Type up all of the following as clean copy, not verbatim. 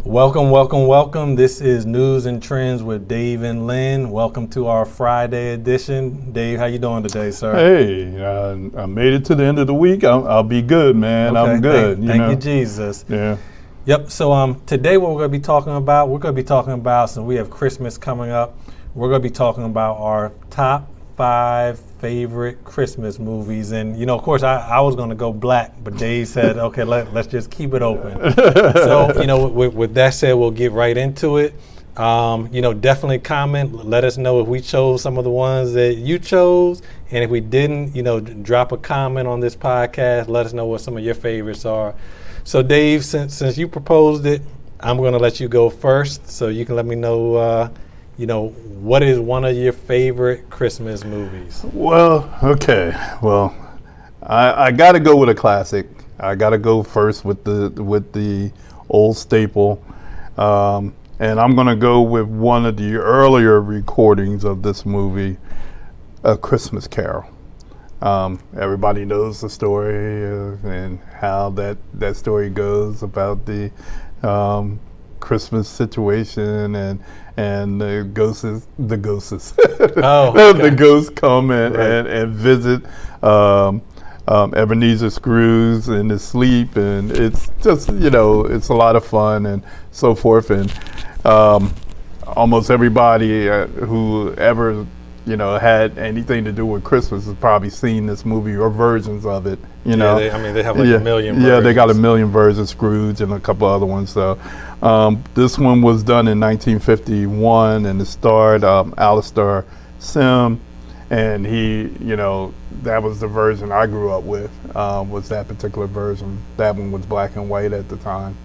Welcome, welcome, welcome. This is Newz and Trendz with Dave and Lynn. Welcome to our Friday edition. Dave, how you doing today, sir? Hey, I made it to the end of the week. I'll be good, man. Okay, I'm good. Thank you, Jesus. Yeah. Yep. So today what we're going to be talking about, since we have Christmas coming up, we're going to be talking about our top 5 favorite Christmas movies. And, of course, I was going to go black, but Dave said, okay, let's just keep it open. So, with that said, we'll get right into it. Definitely comment. Let us know if we chose some of the ones that you chose. And if we didn't, drop a comment on this podcast. Let us know what some of your favorites are. So, Dave, since you proposed it, I'm going to let you go first so you can let me know what is one of your favorite Christmas movies? Well, okay. Well, I got to go with a classic. I got to go first with the old staple. And I'm going to go with one of the earlier recordings of this movie, A Christmas Carol. Everybody knows the story and how that story goes about the Christmas situation and the ghosts. Oh, okay. The ghosts come and visit Ebenezer Scrooge in his sleep, and it's just it's a lot of fun and so forth. And almost everybody who ever had anything to do with Christmas has probably seen this movie or versions of it. They have like a million versions. Yeah, they got a million versions, Scrooge and a couple other ones. So this one was done in 1951, and it starred Alistair Sim, and he, that was the version I grew up with, was that particular version. That one was black and white at the time.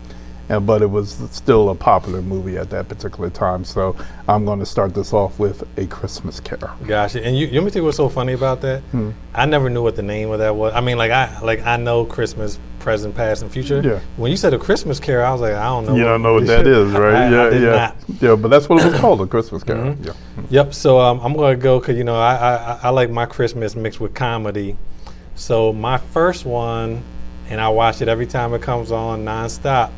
But it was still a popular movie at that particular time. So I'm going to start this off with A Christmas Carol. Gotcha. And you want me to tell you what's so funny about that? I never knew what the name of that was. I mean, I know Christmas, present, past, and future. Yeah. When you said A Christmas Carol, I was like, I don't know. You don't know what that is, right? I did not. Yeah, but that's what it was called, A Christmas Carol. Mm-hmm. Yeah. Yep. So I'm going to go because I like my Christmas mixed with comedy. So my first one, and I watch it every time it comes on nonstop,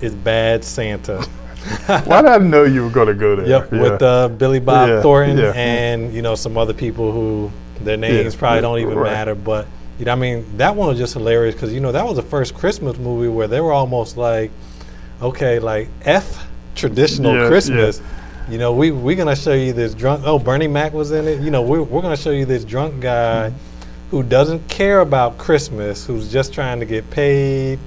is Bad Santa. Why did I know you were going to go there? Yep, yeah. with Billy Bob Thornton yeah. and some other people who their names probably don't even matter. But that one was just hilarious because that was the first Christmas movie where they were almost like, okay, like F traditional Christmas. Yeah. We're gonna show you this drunk. Oh, Bernie Mac was in it. We're gonna show you this drunk guy who doesn't care about Christmas, who's just trying to get paid,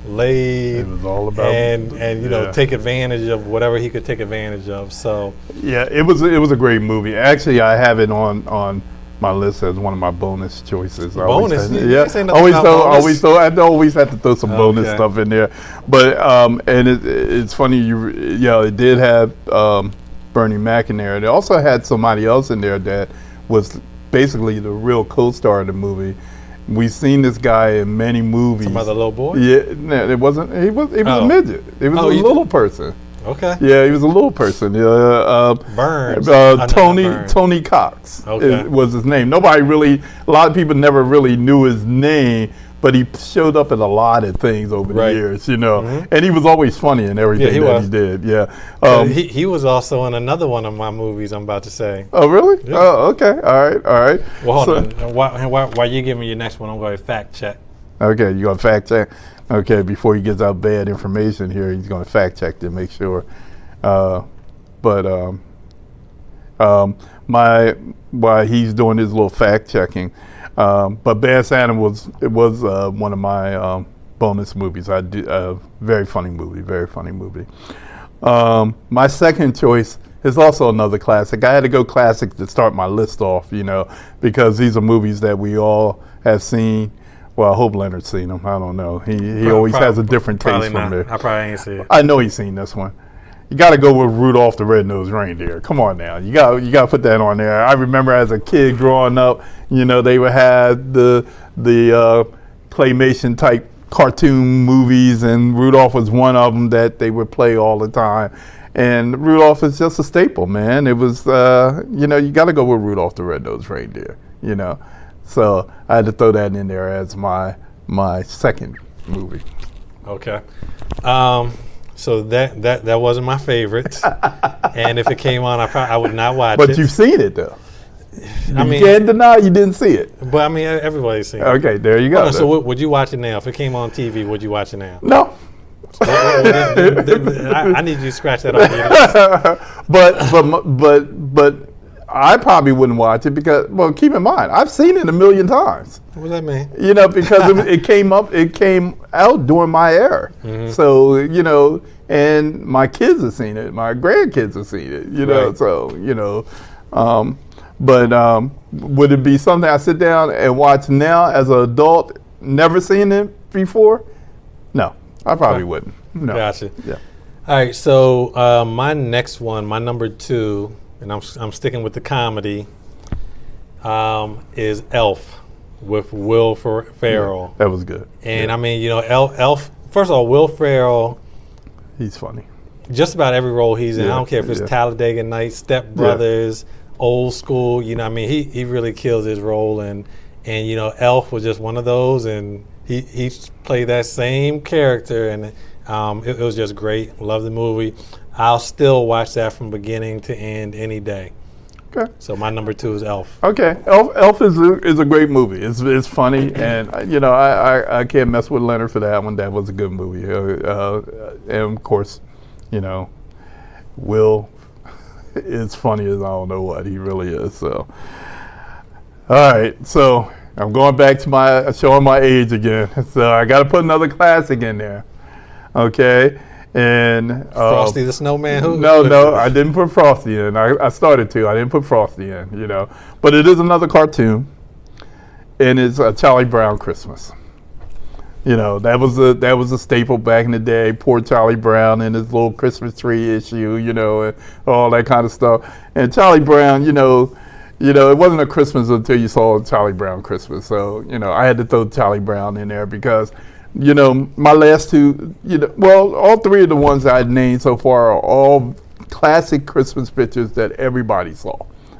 laid, it was all about and take advantage of whatever he could take advantage of. So it was a great movie. Actually, I have it on my list as one of my bonus choices. Bonus, I always have to throw some bonus stuff in there. But and it's funny, it did have Bernie Mac in there. It also had somebody else in there that was basically the real co-star of the movie. We've seen this guy in many movies. Some other little boy? Yeah, no, it wasn't. He was a midget. It was a little person. Okay. Yeah, he was a little person. Burns. Tony Cox okay. was his name. A lot of people never really knew his name, but he showed up in a lot of things over the years, Mm-hmm. And he was always funny in everything he did. Yeah. He was also in another one of my movies I'm about to say. Oh, really? Yeah. Oh, okay. All right. Well, hold on. While you give me your next one, I'm going to fact check. Okay, you going to fact check? Okay, before he gives out bad information here, he's going to fact check to make sure. While he's doing his little fact checking, but Bad Santa was one of my bonus movies. Very funny movie. My second choice is also another classic. I had to go classic to start my list off, because these are movies that we all have seen. Well, I hope Leonard's seen them. I don't know. He always has a different taste from there. I probably ain't seen it. I know he's seen this one. You got to go with Rudolph the Red-Nosed Reindeer. Come on now. You got to put that on there. I remember as a kid growing up, they would have the claymation type cartoon movies, and Rudolph was one of them that they would play all the time. And Rudolph is just a staple, man. It was, you got to go with Rudolph the Red-Nosed Reindeer, So I had to throw that in there as my second movie. Okay. So that wasn't my favorite. And if it came on, I would not watch it. But you've seen it though. I mean, you can't deny you didn't see it. But I mean, everybody's seen it. Okay, there you go. So would you watch it now? If it came on TV, would you watch it now? No. I need you to scratch that off your list. but I probably wouldn't watch it because, well, keep in mind, I've seen it a million times. What does that mean? You know, because it came out during my era. Mm-hmm. So, you know, and my kids have seen it, my grandkids have seen it, you know, right. So, you know, but would it be something I sit down and watch now as an adult, never seen it before? No, I probably wouldn't. No. Gotcha. Yeah. All right, so my next one, my number 2, and I'm sticking with the comedy, is Elf with Will Ferrell. Yeah, that was good. And I mean, you know, Elf. First of all, Will Ferrell. He's funny. Just about every role he's in. I don't care if it's Talladega Nights, Step Brothers, Old School. You know, I mean, he really kills his role, and you know, Elf was just one of those, and he played that same character, and it was just great. Love the movie. I'll still watch that from beginning to end any day. Okay. So my number 2 is Elf. Okay, Elf is a great movie. It's funny, and you know I can't mess with Leonard for that one. That was a good movie, and of course, you know, Will is funny as I don't know what. He really is. So, all right, so I'm going back to showing my age again. So I got to put another classic in there. Okay. And Frosty the Snowman? No, I didn't put Frosty in. I started to. I didn't put Frosty in, you know. But it is another cartoon, and it's a Charlie Brown Christmas. You know, that was a staple back in the day. Poor Charlie Brown and his little Christmas tree issue, you know, and all that kind of stuff. And Charlie Brown, you know, it wasn't a Christmas until you saw Charlie Brown Christmas. So, you know, I had to throw Charlie Brown in there because, you know, my last 2, you know, well, all 3 of the ones I named so far are all classic Christmas pictures that everybody saw.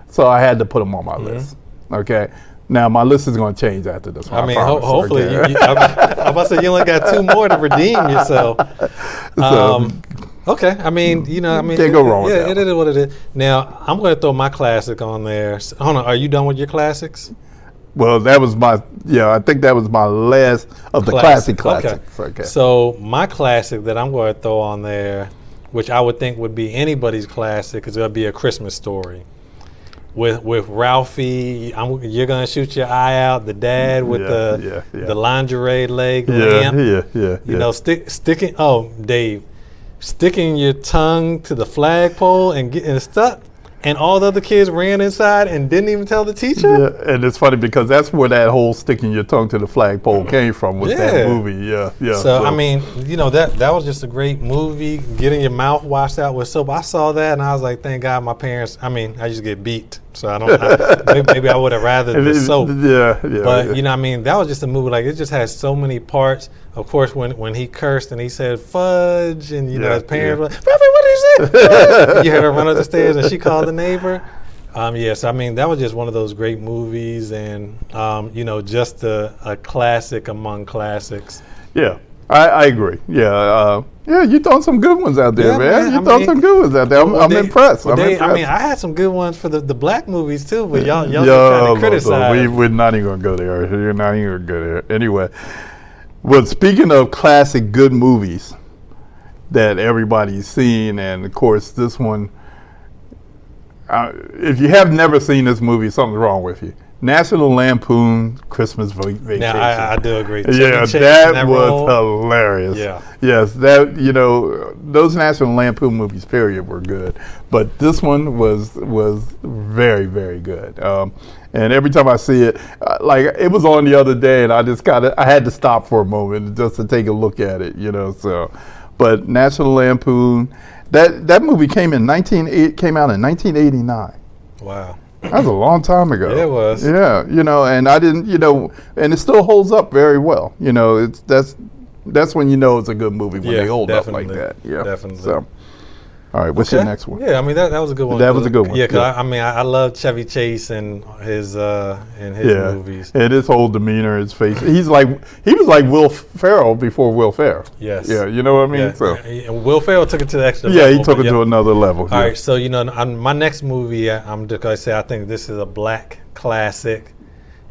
So I had to put them on my list. Okay. Now my list is going to change after this one. I mean, hopefully, okay. I'm about to say you only got 2 more to redeem yourself. Okay. I mean, you know, can't go wrong with that. Yeah, it is what it is. Now I'm going to throw my classic on there. Hold on, are you done with your classics? Well, that was I think that was my last of the classics. Okay. So my classic that I'm going to throw on there, which I would think would be anybody's classic, is going to be A Christmas Story. With Ralphie, you're going to shoot your eye out, the dad with the lingerie leg lamp. You know, sticking your tongue to the flagpole and getting stuck. And all the other kids ran inside and didn't even tell the teacher? Yeah, and it's funny because that's where that whole sticking your tongue to the flagpole came from with that movie. Yeah. So, I mean, you know, that was just a great movie. Getting your mouth washed out with soap. I saw that and I was like, thank God my parents, I used to get beat. So maybe I would have rather the soap. But, you know, I mean, that was just a movie. Like, it just has so many parts. Of course, when he cursed and he said fudge, and, you know, his parents were like, Ralphie, what did he say? You heard her run up the stairs and she called the neighbor. Yes, I mean, that was just one of those great movies and, you know, just a classic among classics. Yeah, I agree. Yeah, you throwing some good ones out there, man. You throwing some good ones out there. I'm impressed. I'm impressed. I mean, I had some good ones for the black movies too, but y'all kind of criticize. We're not even going to go there. You're not even going to go there. Anyway, well, speaking of classic good movies that everybody's seen, and of course this one, if you have never seen this movie, something's wrong with you. National Lampoon Christmas Vacation. Now, I do agree. That was hilarious. Yeah. Yes, that, you know, those National Lampoon movies, period, were good. But this one was very, very good. And every time I see it, like, it was on the other day, and I had to stop for a moment just to take a look at it, you know, so. But National Lampoon, that movie came out in 1989. Wow. That was a long time ago. It was. Yeah, you know, and I didn't, you know, and it still holds up very well. You know, that's when you know it's a good movie when they hold up like that. Yeah, definitely. So, All right, what's your next one? Yeah, I mean that was a good one. That was a good one. Yeah, because yeah. I love Chevy Chase and his movies. And his whole demeanor, his face. He was like Will Ferrell before Will Ferrell. Yes. Yeah, you know what I mean? Yeah. So And Will Ferrell took it to the extra level. yeah, he took it to another level. All right, so my next movie, I'm just gonna say I think this is a black classic.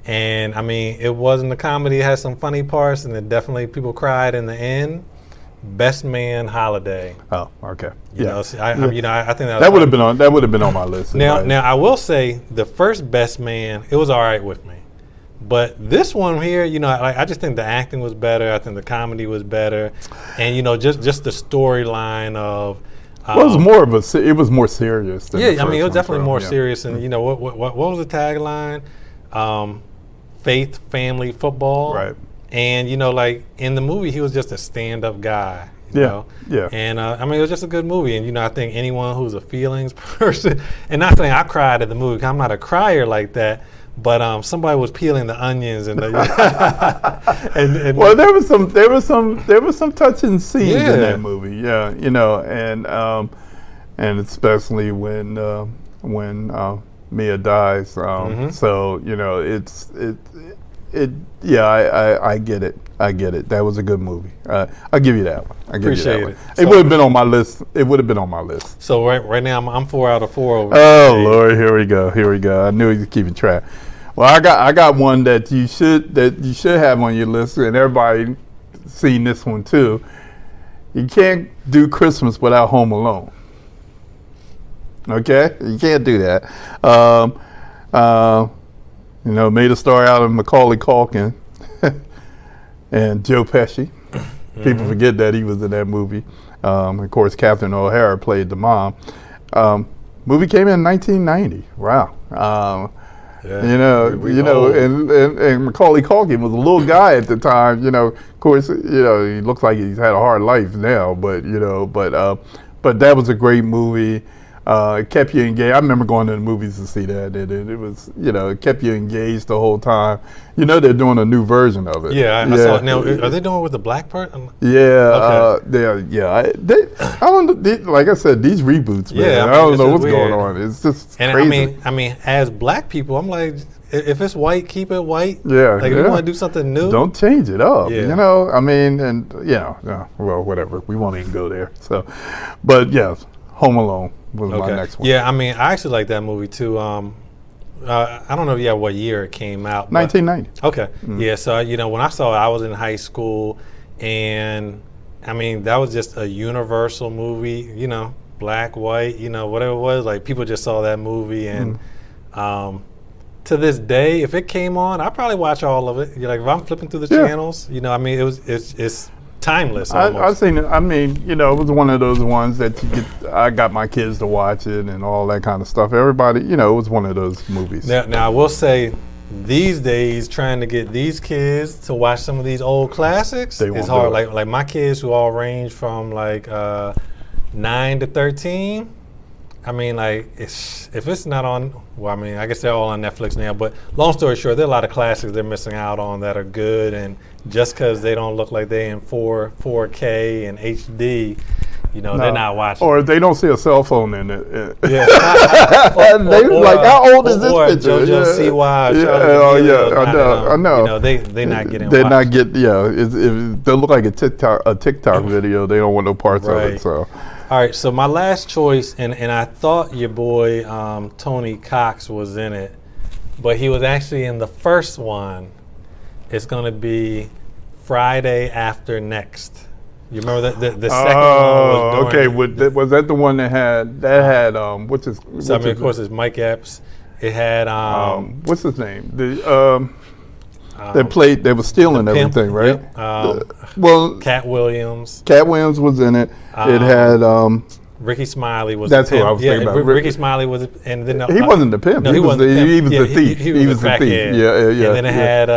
And I mean, it wasn't a comedy. It had some funny parts, and it definitely people cried in the end. Best Man Holiday. Oh, okay. You know, see, I think that would have been on my list. Now I will say the first Best Man, it was all right with me, but this one here, I just think the acting was better. I think the comedy was better, and just the storyline of. Well, it was more serious. Than I mean, it was definitely more serious. And what was the tagline? Faith, family, football. Right. And like in the movie, he was just a stand-up guy. You know? Yeah. And I mean, it was just a good movie. And I think anyone who's a feelings person, and not saying I cried at the movie, 'cause I'm not a crier like that. But somebody was peeling the onions and and well, there was some touching scenes in that movie. Yeah, and especially when Mia dies. So I get it. I get it. That was a good movie. I'll give you that one. Appreciate it. It would have been on my list. It would have been on my list. So right now I'm 4 out of 4 over. Oh Lord, here we go. I knew he was keeping track. Well, I got one that you should have on your list, and everybody seen this one too. You can't do Christmas without Home Alone. Okay, you can't do that. Made a star out of Macaulay Culkin and Joe Pesci. People forget that he was in that movie. Of course, Catherine O'Hara played the mom. Movie came in 1990. Wow. And Macaulay Culkin was a little guy at the time. Of course, he looks like he's had a hard life now, but that was a great movie. It kept you engaged. I remember going to the movies to see that. It was, it kept you engaged the whole time. They're doing a new version of it. Yeah, I saw it. Now, are they doing it with the black part? Yeah, I don't know. Like I said, these reboots, man. Yeah, I don't know what's going on. It's just crazy. I mean, as black people, I'm like, if it's white, keep it white. Yeah, like if you want to do something new, don't change it up. Yeah. Well, whatever. We won't even go there. So, but yeah, Home Alone was my next one. Yeah, I mean, I actually like that movie too. I don't know what year it came out. 1990. Okay. Yeah, so when I saw it, I was in high school, and I mean, that was just a universal movie, black, white, whatever it was. Like, people just saw that movie, and to this day, if it came on, I'd probably watch all of it. Like, if I'm flipping through the channels, I mean, it's timeless almost. I've seen it. I mean, it was one of those ones that I got my kids to watch it and all that kind of stuff. Everybody, it was one of those movies. Now I will say, these days, trying to get these kids to watch some of these old classics is hard. Like my kids, who all range from 9 to 13. I mean, if it's not on, well, I mean, I guess they're all on Netflix now. But long story short, there are a lot of classics they're missing out on that are good, and just because they don't look like they in 4K and HD, they're not watching. Or if they don't see a cell phone in it. Yeah. How old is this picture? JoJo Siwa. I know. They're not getting. They're not getting. They look like a TikTok video. They don't want no parts of it. So. All right, so my last choice, and I thought your boy Tony Cox was in it, but he was actually in the first one. It's going to be Friday After Next. You remember the second one was okay. Was that the one that had what's his? Of course, it's Mike Epps. It had what's his name? They were stealing everything, right? Yep. Cat Williams. Cat Williams was in it. It had Ricky Smiley was. That's who I was thinking about. Ricky Smiley was, and then he wasn't the pimp. No, he wasn't the pimp. He was the thief. He was the thief. Yeah. And then it had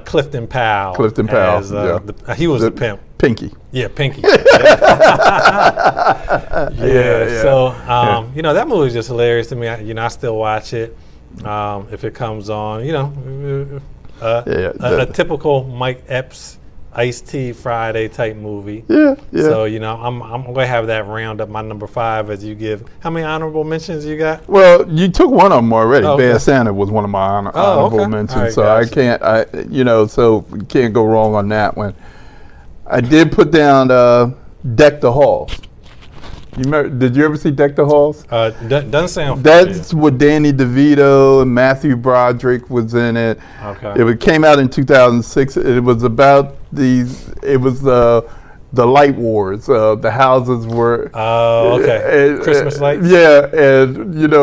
Clifton Powell. Clifton Powell. He was the pimp. Pinky. Yeah, Pinky. So that movie is just hilarious to me. I still watch it if it comes on. A typical Mike Epps iced tea Friday type movie. Yeah, yeah. So I'm gonna have that round up my number 5 as you give. How many honorable mentions you got? Well, you took one of them already. Oh, okay. Bad Santa was one of my honorable okay. mentions, All right, so gotcha. so you can't go wrong on that one. I did put down Deck the Halls. Did you ever see Deck the Halls? Doesn't sound. That's with Danny DeVito and Matthew Broderick was in it. Okay. It came out in 2006. It was about the light wars. The houses were. Oh, okay. Christmas lights. Yeah, and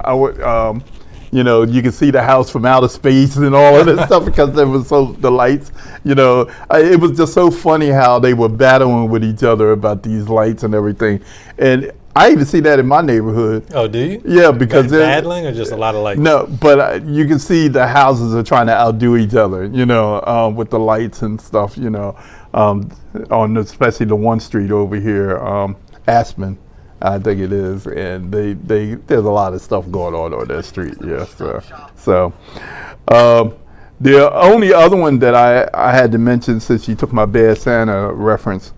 I would you could see the house from outer space and all of this stuff because there was the lights. It was just so funny how they were battling with each other about these lights and everything. And I even see that in my neighborhood. Oh, do you? Yeah, because battling or just a lot of lights? No, but you can see the houses are trying to outdo each other. With the lights and stuff. On especially the one street over here, Aspen. I think it is, and there's a lot of stuff going on that street. Yes, so the only other one that I had to mention, since you took my Bad Santa reference,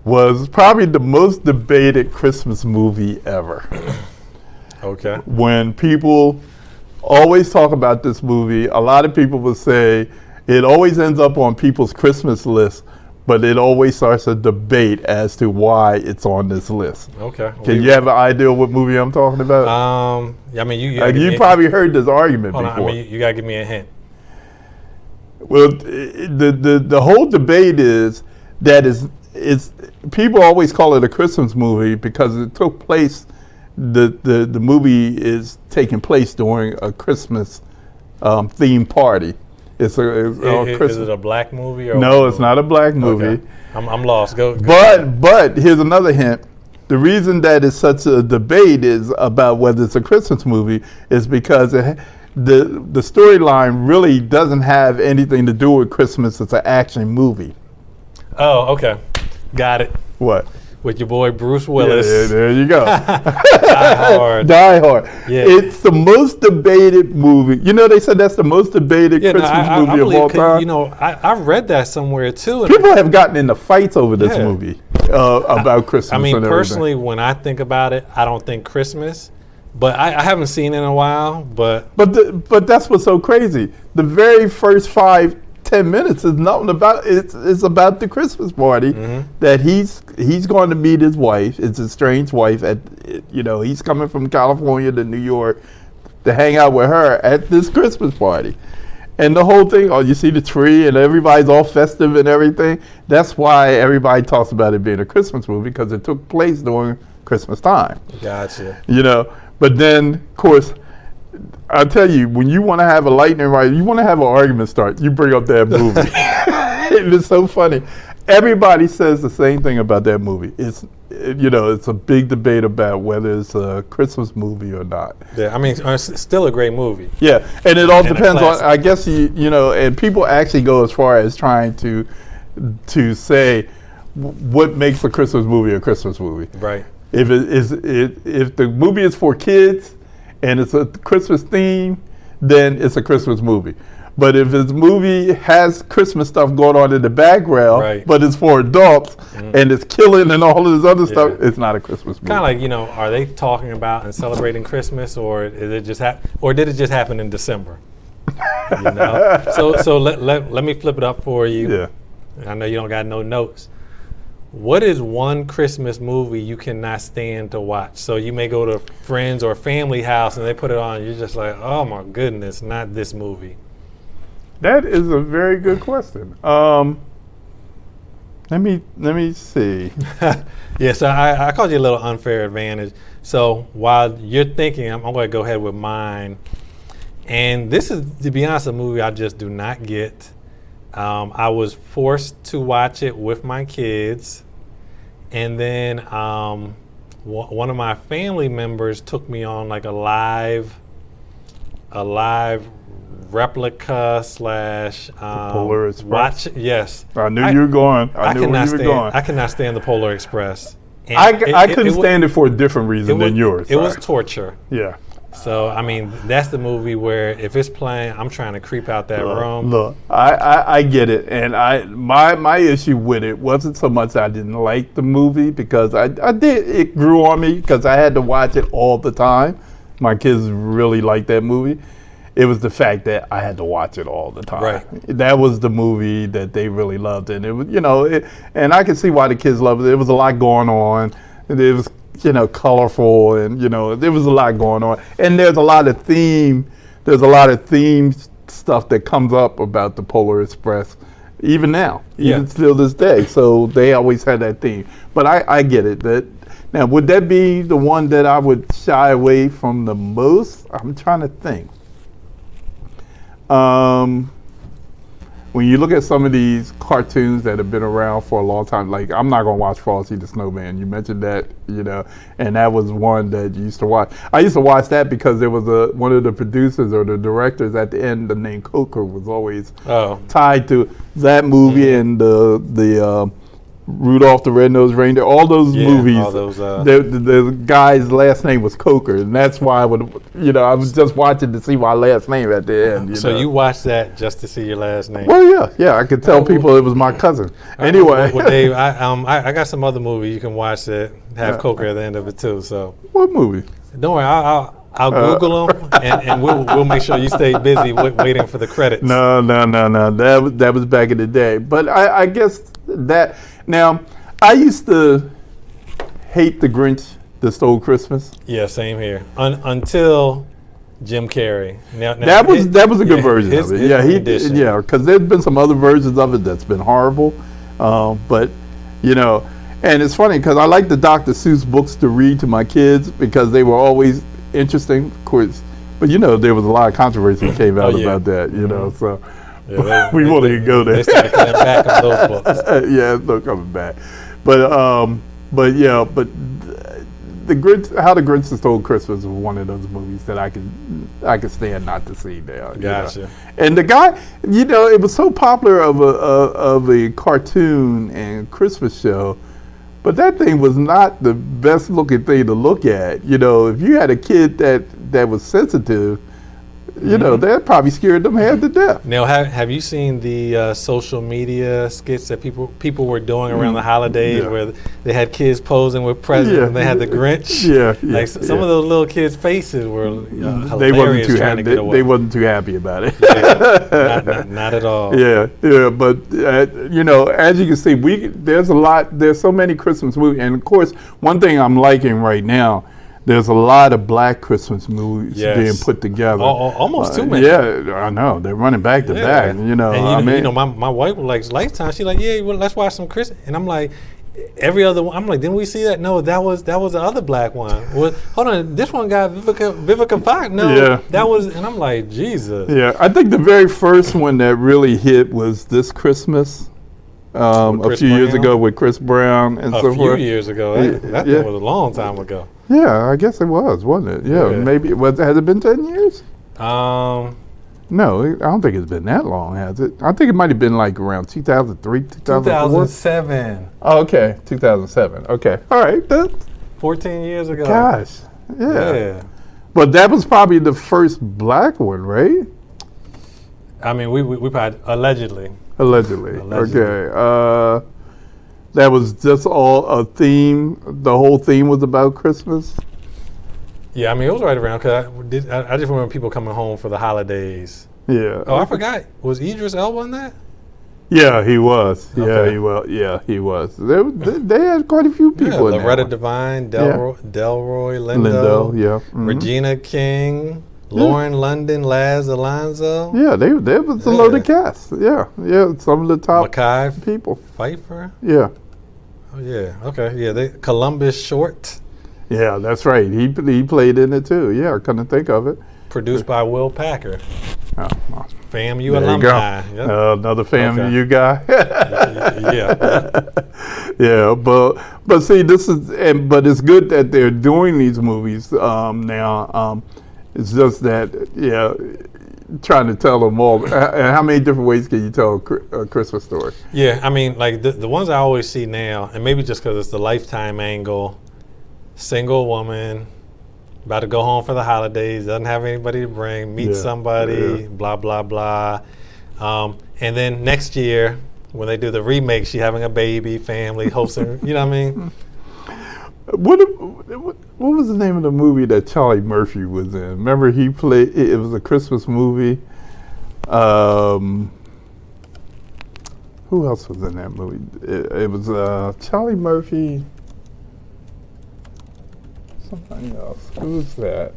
was probably the most debated Christmas movie ever. Okay. When people always talk about this movie, a lot of people will say it always ends up on people's Christmas list, but it always starts a debate as to why it's on this list. Okay. Can you have an idea what movie I'm talking about? I mean, you probably heard this argument before. I mean, you gotta give me a hint. Well, the whole debate is that is people always call it a Christmas movie because it took place. The movie is taking place during a Christmas themed party. Is it a black movie? Or no, it's not a black movie. Okay. I'm lost. Go. But here's another hint. The reason that it's such a debate is about whether it's a Christmas movie is because the storyline really doesn't have anything to do with Christmas. It's an action movie. Oh, okay. Got it. What? With your boy Bruce Willis. Yeah, there you go. Die Hard. Die Hard. Yeah. It's the most debated movie. They said that's the most debated Christmas movie of all time. I've read that somewhere too. People have gotten into fights over this movie about Christmas. I mean, and personally, when I think about it, I don't think Christmas. But I haven't seen it in a while. But that's what's so crazy. The very first 5-10 minutes is nothing about it's about the Christmas party that he's going to meet his wife. It's his strange wife he's coming from California to New York to hang out with her at this Christmas party. And the whole thing, you see the tree and everybody's all festive and everything. That's why everybody talks about it being a Christmas movie, because it took place during Christmas time. Gotcha. But then, of course, I'll tell you, when you want to have a lightning rod, you want to have an argument start, you bring up that movie. And it's so funny. Everybody says the same thing about that movie. It's a big debate about whether it's a Christmas movie or not. Yeah, I mean, it's still a great movie. Yeah, and it all depends on, I guess, and people actually go as far as trying to say what makes a Christmas movie a Christmas movie. Right. If the movie is for kids and it's a Christmas theme, then it's a Christmas movie. But if this movie has Christmas stuff going on in the background, but it's for adults and it's killing and all of this other stuff, it's not a Christmas movie. Kind of like, are they talking about and celebrating Christmas, or is it just did it just happen in December? So let me flip it up for you. Yeah. I know you don't got no notes. What is one Christmas movie you cannot stand to watch? So you may go to friends or family house and they put it on, and you're just like, oh my goodness, not this movie. That is a very good question. Let me see. Yeah, so I called you a little unfair advantage. So while you're thinking, I'm going to go ahead with mine. And this is, to be honest, a movie I just do not get. I was forced to watch it with my kids, and then one of my family members took me on like a live replica / Polar Express. watch. Yes, I knew you were going. I knew where you were going. I cannot stand the Polar Express. And I couldn't stand it for a different reason than yours. It was torture. Yeah. So I mean, that's the movie where if it's playing, I'm trying to creep out that room. Look, I get it, and my issue with it wasn't so much I didn't like the movie, because it grew on me because I had to watch it all the time. My kids really liked that movie. It was the fact that I had to watch it all the time. Right. That was the movie that they really loved, and it was, and I can see why the kids loved it. There was a lot going on, and it was, colorful, and there was a lot going on, and there's a lot of theme stuff that comes up about the Polar Express, even now, even still this day. So they always had that theme. But I get it. Now, would that be the one that I would shy away from the most? I'm trying to think. When you look at some of these cartoons that have been around for a long time, like I'm not gonna watch Frosty the Snowman. You mentioned that, and that was one that you used to watch. I used to watch that because there was one of the producers or the directors at the end, the name Coker was always tied to that movie, and the Rudolph the Red-Nosed Reindeer, all those movies. All those, the guy's last name was Coker, and that's why I was just watching to see my last name at the end. So you watched that just to see your last name? Well, yeah, I could tell people it was my cousin. Anyway, well, Dave, I got some other movie you can watch that have Coker at the end of it too. So what movie? Don't worry, I'll Google them, and we'll make sure you stay busy waiting for the credits. No. That was back in the day. But I guess that. Now, I used to hate the Grinch that Stole Christmas. Yeah, same here. Until Jim Carrey. Now that was a good version of it. Yeah, because there's been some other versions of it that's been horrible. But and it's funny because I like the Dr. Seuss books to read to my kids because they were always interesting, of course. But there was a lot of controversy that came out about that. So. Yeah, we won't even go there. They started coming back on those books. Yeah, it's not coming back. But the Grinch, How the Grinch Stole Christmas was one of those movies that I could stand not to see now. Gotcha. And the guy, it was so popular of a cartoon and Christmas show, but that thing was not the best looking thing to look at. If you had a kid that was sensitive, that probably scared them half to death. Now, have you seen the social media skits that people were doing around the holidays where they had kids posing with presents and they had the Grinch? Yeah. Some of those little kids' faces were hilarious. They wasn't too happy. They wasn't too happy about it. Not at all. Yeah. But as you can see, there's so many Christmas movies, and of course, one thing I'm liking right now. There's a lot of black Christmas movies being put together. Almost too many. Yeah, I know. They're running back to back. My wife likes Lifetime. She's like, let's watch some Christmas. And I'm like, every other one. I'm like, didn't we see that? No, that was the other black one. Well, hold on, this one got Vivica Fox. No, that was. And I'm like, Jesus. Yeah, I think the very first one that really hit was This Christmas. A few years ago with Chris Brown and so forth. A few years ago. That was a long time ago. Yeah, I guess it was, wasn't it? Yeah. Maybe. Has it been 10 years? No, I don't think it's been that long, has it? I think it might have been like around 2003, 2004. 2007. Oh, okay, 2007. Okay, all right. 14 years ago. Gosh, yeah. But that was probably the first black one, right? I mean, we probably allegedly. Okay. That was just all a theme. The whole theme was about Christmas. Yeah, I mean, it was right around because I just remember people coming home for the holidays. Yeah. Oh, I forgot. Was Idris Elba in that? Yeah, he was. Okay. He was. They had quite a few people in there. Loretta Devine, Delroy Lindo, Mm-hmm. Regina King, Lauren London, Laz Alonso. Yeah, there was a loaded cast. Yeah, some of the top Mackay people. Pfeiffer. Yeah. Oh yeah. Okay. Yeah. Columbus Short. Yeah, that's right. He played in it too. Yeah, I couldn't think of it. Produced by Will Packer. Oh, FAMU alumni. Yep. Another FAMU guy. Yeah. But see, but it's good that they're doing these movies now. It's just that trying to tell them all. How many different ways can you tell a Christmas story? Yeah, I mean, like the ones I always see now, and maybe just because it's the Lifetime angle, single woman, about to go home for the holidays, doesn't have anybody to bring, meet somebody, blah, blah, blah. And then next year, when they do the remake, she having a baby, family, hosting, you know what I mean? What was the name of the movie that Charlie Murphy was in? Remember he played, it was a Christmas movie. Who else was in that movie? It was Charlie Murphy, something else. Who was that?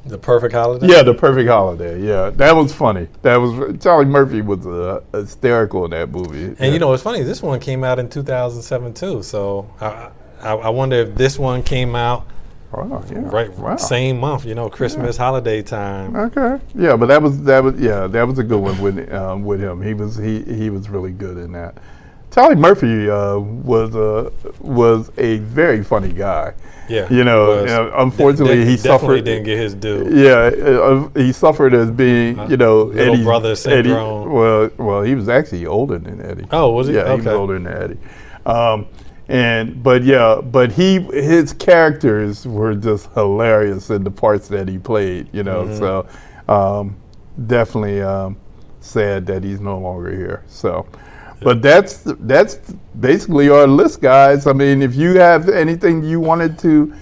The Perfect Holiday? Yeah, The Perfect Holiday. Yeah, that was funny. That was Charlie Murphy was hysterical in that movie. And you know what's funny? This one came out in 2007 too. So I wonder if this one came out same month. You know, Christmas holiday time. Okay. Yeah, but that was a good one with him. He was really good in that. Charlie Murphy was a very funny guy. Yeah, you know, unfortunately he definitely suffered. Didn't get his due. Yeah, he suffered as being, you know, little Eddie's brother syndrome. Well, he was actually older than Eddie. Oh, was he? Yeah, okay. He was older than Eddie. But his characters were just hilarious in the parts that he played. You know, so definitely sad that he's no longer here. So. But that's basically our list, guys. I mean, if you have anything you wanted to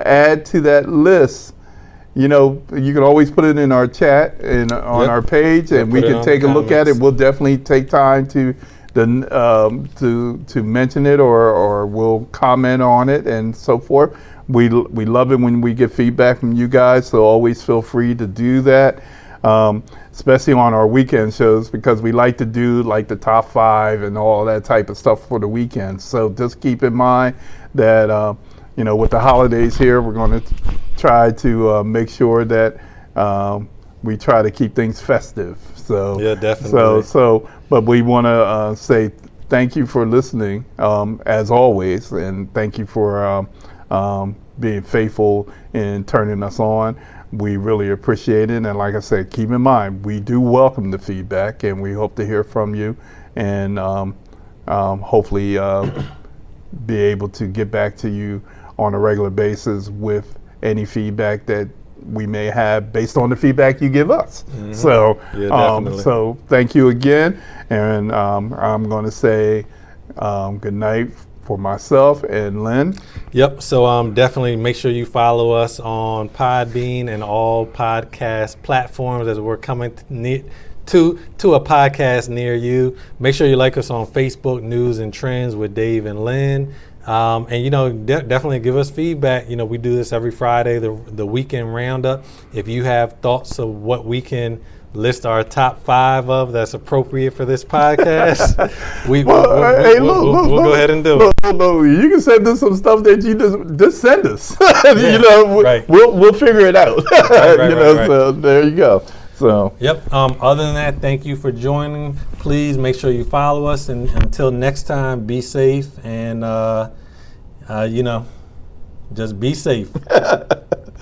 add to that list, you know, you can always put it in our chat and on our page, and we can take a look at it. We'll definitely take time to mention it, or we'll comment on it and so forth. We love it when we get feedback from you guys, so always feel free to do that. Especially on our weekend shows, because we like to do like the top 5 and all that type of stuff for the weekend. So just keep in mind that, you know, with the holidays here, we're going to try to make sure that we try to keep things festive. So yeah, definitely. But we want to say thank you for listening, as always, and thank you for being faithful in turning us on. We really appreciate it, and like I said, keep in mind, we do welcome the feedback, and we hope to hear from you, and hopefully be able to get back to you on a regular basis with any feedback that we may have based on the feedback you give us. So, so thank you again, and I'm going to say good night for myself and Lynn. Yep. So definitely make sure you follow us on Podbean and all podcast platforms as we're coming to a podcast near you. Make sure you like us on Facebook, Newz and Trendz with Dave and Lynn. And you know, definitely give us feedback. You know, we do this every Friday, the weekend roundup. If you have thoughts of what we can list our top 5 of that's appropriate for this podcast, we'll go ahead and do it. Look, you can send us some stuff that you just send us. You know, we'll figure it out. So there you go. So yep. Other than that, thank you for joining. Please make sure you follow us, and until next time, be safe, and you know, just be safe.